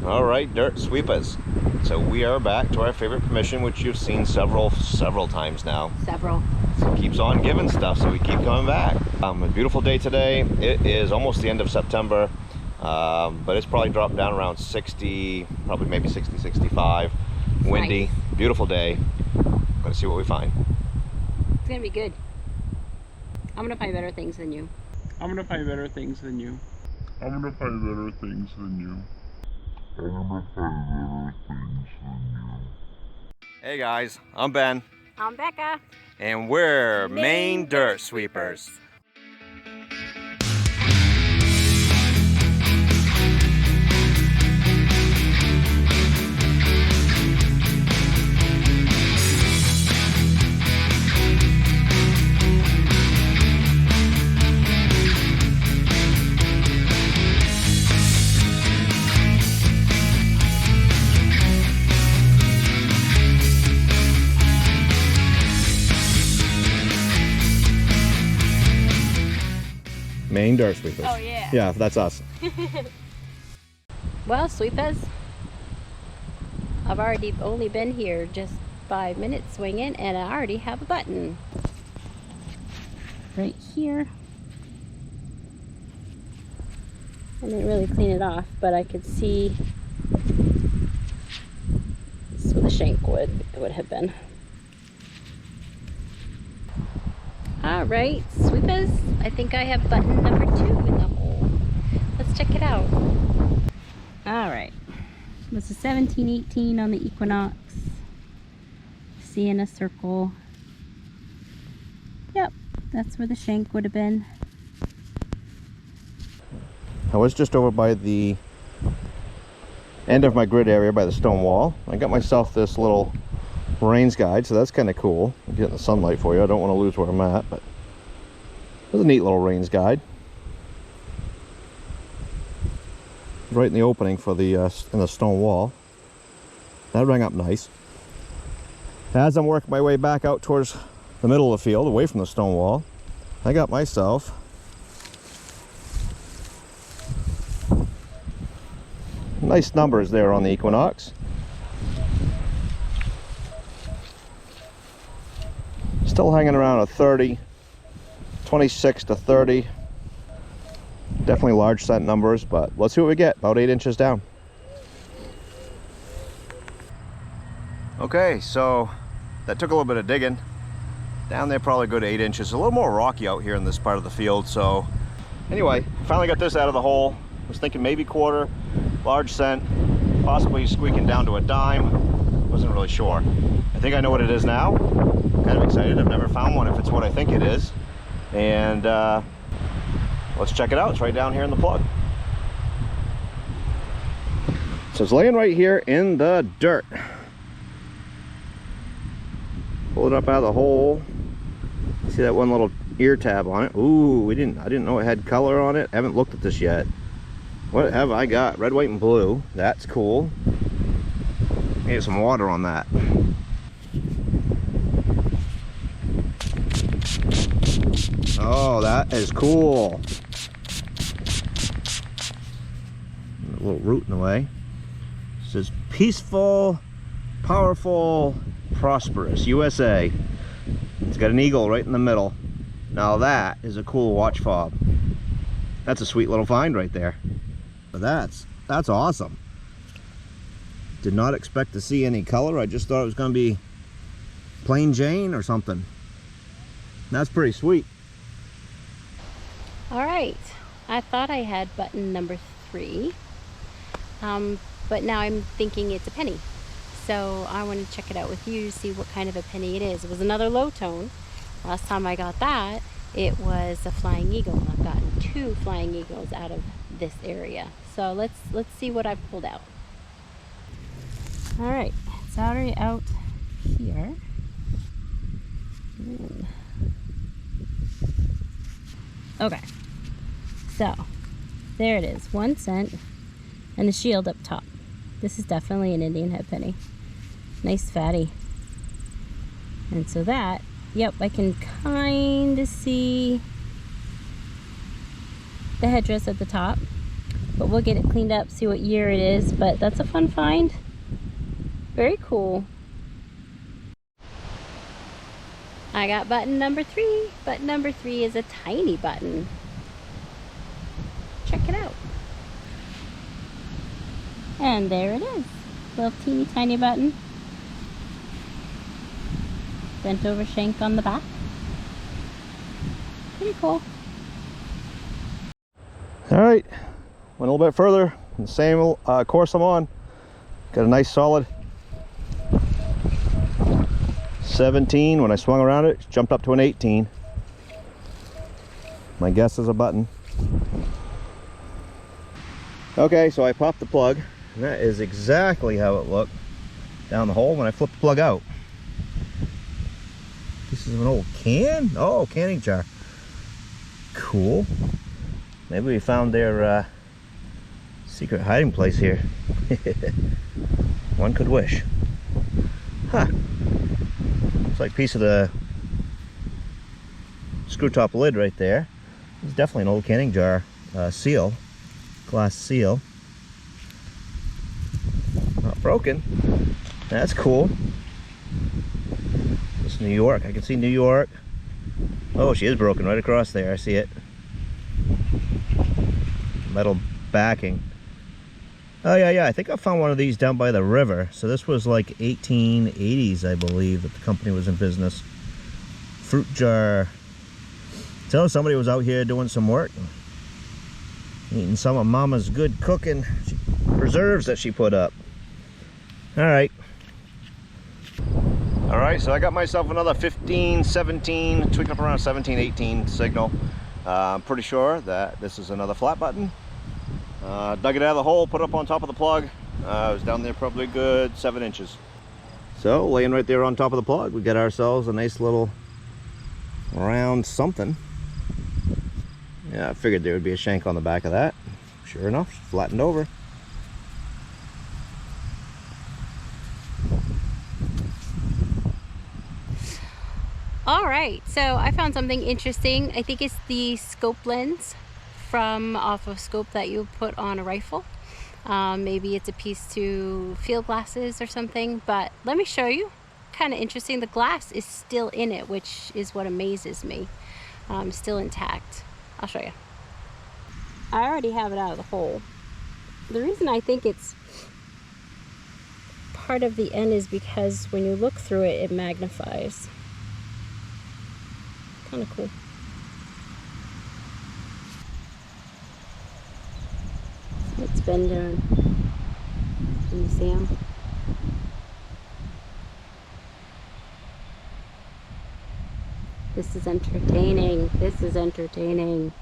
All right, dirt sweepers. So we are back to our favorite permission, which you've seen several times now. Several. So it keeps on giving stuff, so we keep coming back. A beautiful day today. It is almost the end of September, but it's probably dropped down around 60, probably maybe 60, 65. Windy, nice. Beautiful day. Gonna see what we find. It's gonna be good. I'm gonna find better things than you. I'm gonna find better things than you. I'm gonna find better things than you. I'm gonna find better things than you. Hey guys, I'm Ben. I'm Becca. And we're Maine Dirt Sweepers. Maine Dirt Sweepers. Oh yeah. Yeah, that's us. Well, sweepers, I've already only been here just 5 minutes swinging, and I already have a button right here. I didn't really clean it off, but I could see this is where the shank would have been. All right, sweepers, I think I have button number 2 in the hole. Let's check it out. All right, this is 1718 on the Equinox. See in a circle. Yep, that's where the shank would have been. I was just over by the end of my grid area by the stone wall. I got myself this little rains guide, so that's kind of cool. I'm getting the sunlight for you. I don't want to lose where I'm at, but it's a neat little rains guide. Right in the opening for the in the stone wall. That rang up nice. As I'm working my way back out towards the middle of the field, away from the stone wall, I got myself nice numbers there on the Equinox. Still hanging around a 30, 26 to 30. Definitely large scent numbers, but let's see what we get. About 8 inches down. Okay, so that took a little bit of digging. Down there probably good 8 inches. A little more rocky out here in this part of the field. So anyway, finally got this out of the hole. Was thinking maybe quarter, large scent, possibly squeaking down to a dime. Wasn't really sure. I think I know what it is now. Kind of excited. I've never found one if it's what I think it is. And let's check it out. It's right down here in the plug. So it's laying right here in the dirt. Pull it up out of the hole. See that one little ear tab on it? Ooh, I didn't know it had color on it. I haven't looked at this yet. What have I got? Red, white, and blue. That's cool. Need some water on that. Oh, that is cool. A little root in the way. It says peaceful, powerful, prosperous, USA. It's got an eagle right in the middle. Now that is a cool watch fob. That's a sweet little find right there. But that's awesome. Did not expect to see any color. I just thought it was going to be plain Jane or something. That's pretty sweet. All right, I thought I had button number 3, but now I'm thinking it's a penny. So I want to check it out with you to see what kind of a penny it is. It was another low tone. Last time I got that, it was a flying eagle. I've gotten 2 flying eagles out of this area. So let's see what I've pulled out. All right, it's already out here. Okay, so there it is, 1 cent and a shield up top. This is definitely an Indian head penny. Nice fatty. And so that, yep, I can kind of see the headdress at the top. but we'll get it cleaned up, see what year it is. But that's a fun find. Very cool. I got button number 3. Button number 3 is a tiny button. Check it out. And there it is. Little teeny tiny button. Bent over shank on the back. Pretty cool. Alright, went a little bit further, the same course I'm on. Got a nice solid 17. When I swung around it, jumped up to an 18. My guess is a button. Okay, so I popped the plug, and that is exactly how it looked down the hole when I flipped the plug out. This is an old can? Oh, canning jar. Cool. Maybe we found their secret hiding place here. One could wish. Huh. Looks like a piece of the screw top lid right there. It's definitely an old canning jar seal. Glass seal. Not broken. That's cool. It's New York. I can see New York. Oh, she is broken right across there. I see it. Metal backing. Oh yeah, I think I found one of these down by the river. So this was like 1880s, I believe, that the company was in business. Fruit jar. So somebody was out here doing some work, eating some of Mama's good cooking preserves that she put up. All right, so I got myself another 15, 17, tweaking up around 17, 18 signal. I'm pretty sure that this is another flat button. Dug it out of the hole, put it up on top of the plug. It was down there probably a good 7 inches. So laying right there on top of the plug, we got ourselves a nice little round something. Yeah, I figured there would be a shank on the back of that. Sure enough, flattened over. All right, so I found something interesting. I think it's the scope lens from off of scope that you put on a rifle. Maybe it's a piece to field glasses or something, but let me show you. Kind of interesting. The glass is still in it, which is what amazes me. Still intact. I'll show you. I already have it out of the hole. The reason I think it's part of the end is because when you look through it, it magnifies. Kind of cool. It's been doing. Can you see him? This is entertaining. This is entertaining.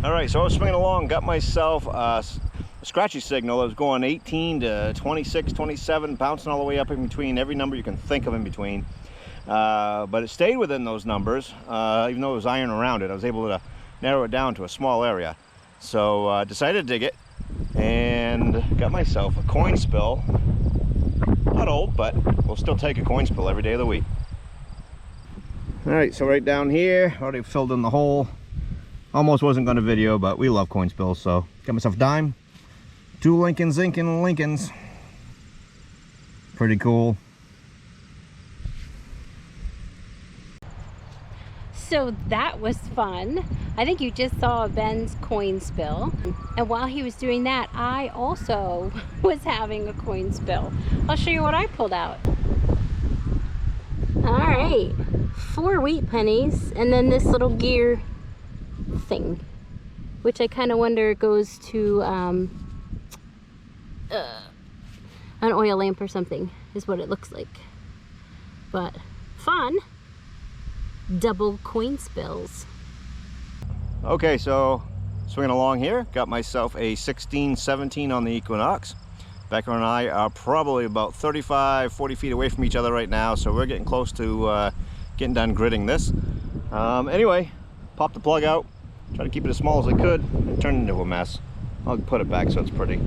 All right, so I was swinging along, got myself a scratchy signal. It was going 18 to 26, 27, bouncing all the way up in between every number you can think of in between. But it stayed within those numbers, even though it was iron around it. I was able to narrow it down to a small area. So decided to dig it and got myself a coin spill. Not old, but we'll still take a coin spill every day of the week. All right, so right down here, already filled in the hole. Almost wasn't going to video, but we love coin spills, so got myself a dime. 2 Lincoln Zinkin Lincolns. Pretty cool. So that was fun. I think you just saw Ben's coin spill. And while he was doing that, I also was having a coin spill. I'll show you what I pulled out. All right, 4 wheat pennies, and then this little gear thing, which I kind of wonder goes to an oil lamp or something, is what it looks like. But fun. Double coin spills. Okay, so swinging along here, got myself a 16-17 on the Equinox. Becca and I are probably about 35-40 feet away from each other right now, so we're getting close to getting done gridding this. Anyway, popped the plug out, tried to keep it as small as I could. It turned into a mess. I'll put it back so it's pretty.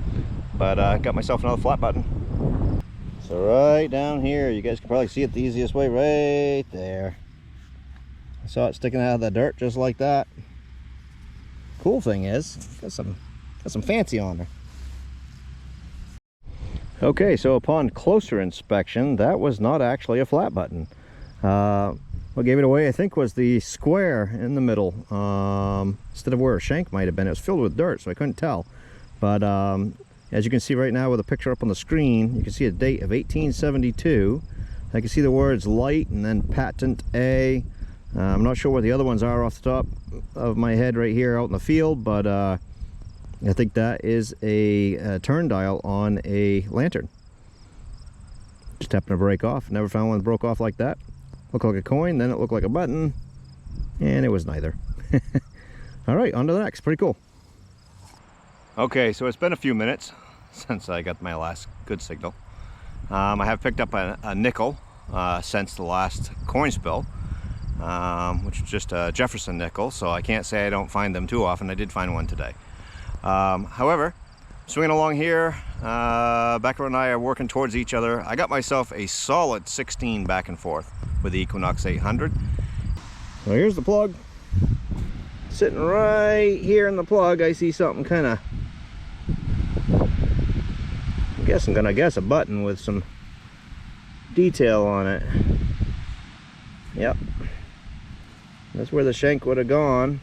But got myself another flat button. So right down here, you guys can probably see it the easiest way, right there. I saw it sticking out of the dirt just like that. Cool thing is, got some fancy on her. Okay, so upon closer inspection, that was not actually a flat button. What gave it away, I think, was the square in the middle. Instead of where a shank might have been, it was filled with dirt, so I couldn't tell. But as you can see right now with the picture up on the screen, you can see a date of 1872. I can see the words light and then patent A. I'm not sure what the other ones are off the top of my head right here out in the field, but I think that is a turn dial on a lantern. Just happened to break off. Never found one that broke off like that. Looked like a coin, then it looked like a button, and it was neither. All right, on to the next. Pretty cool. Okay, so it's been a few minutes since I got my last good signal. I have picked up a nickel since the last coin spill, which is just a Jefferson nickel, so I can't say I don't find them too often. I did find one today. However, swinging along here, Beka and I are working towards each other. I got myself a solid 16 back and forth with the Equinox 800. So here's the plug. Sitting right here in the plug, I see something kind of, I'm gonna guess a button with some detail on it. Yep. That's where the shank would have gone.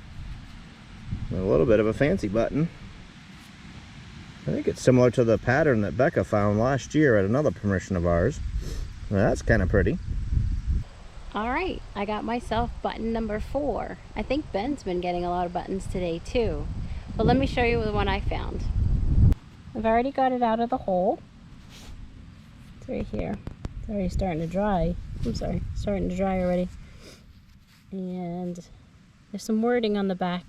A little bit of a fancy button. I think it's similar to the pattern that Beka found last year at another permission of ours. Well, that's kind of pretty. All right, I got myself button number 4. I think Ben's been getting a lot of buttons today too. But let me show you the one I found. I've already got it out of the hole. It's right here. It's already starting to dry. I'm sorry, starting to dry already. And there's some wording on the back.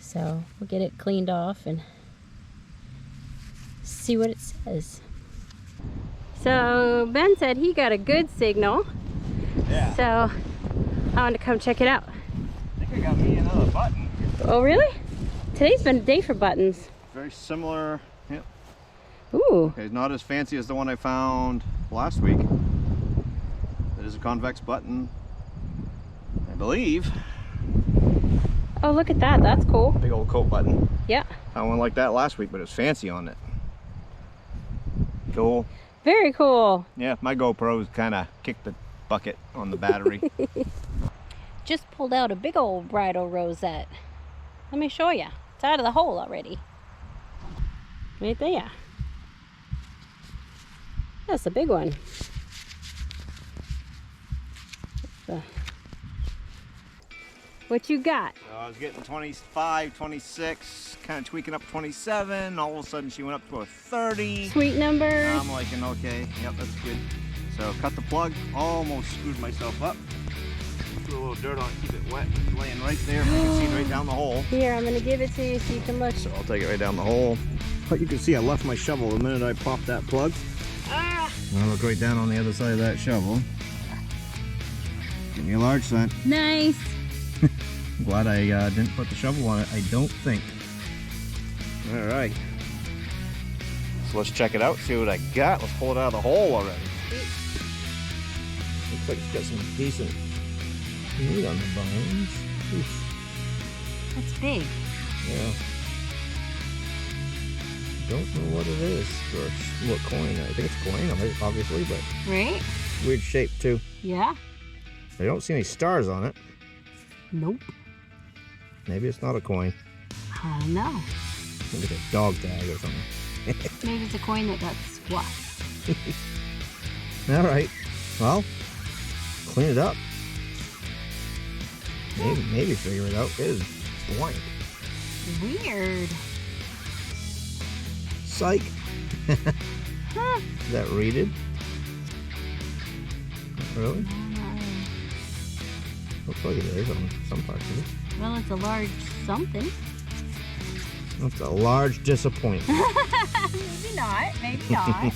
So we'll get it cleaned off and see what it says. So Ben said he got a good signal. Yeah. So I wanted to come check it out. I think I got me another button. Oh really? Today's been a day for buttons. Very similar. Yep. Ooh. Okay, not as fancy as the one I found last week. It is a convex button, I believe. Oh, look at that. That's cool. Big old coat button. Yeah. Found one like that last week, but it was fancy on it. Cool. Very cool. Yeah, my GoPro's kind of kicked the bucket on the battery. Just pulled out a big old bridal rosette. Let me show you. It's out of the hole already. Right there. That's a big one. What you got? So I was getting 25, 26, kind of tweaking up 27. All of a sudden she went up to a 30. Sweet numbers. I'm like, okay, yep, that's good. So cut the plug, almost screwed myself up. Put a little dirt on it, keep it wet. It's laying right there. You can see it right down the hole. Here, I'm gonna give it to you so you can look. So I'll take it right down the hole. But you can see I left my shovel the minute I popped that plug. Ah! And I look right down on the other side of that shovel. Give me a large cent. Nice. I'm glad I didn't put the shovel on it, I don't think. All right. So let's check it out, see what I got. Let's pull it out of the hole already. Looks like it's got some decent meat on the bones. Oof. That's big. Yeah. Don't know what it is or what coin. I think it's coin, obviously, but Right? weird shape too. Yeah. I don't see any stars on it. Nope. Maybe it's not a coin. I don't know. Maybe it's a dog tag or something. Maybe it's a coin that got squashed. All right. Well, clean it up. Maybe figure it out. It is blank. Weird. Psych. Huh. Is that reeded? Really? Looks like it is on some parts of it. Well, it's a large something. That's a large disappointment. Maybe not. Maybe not.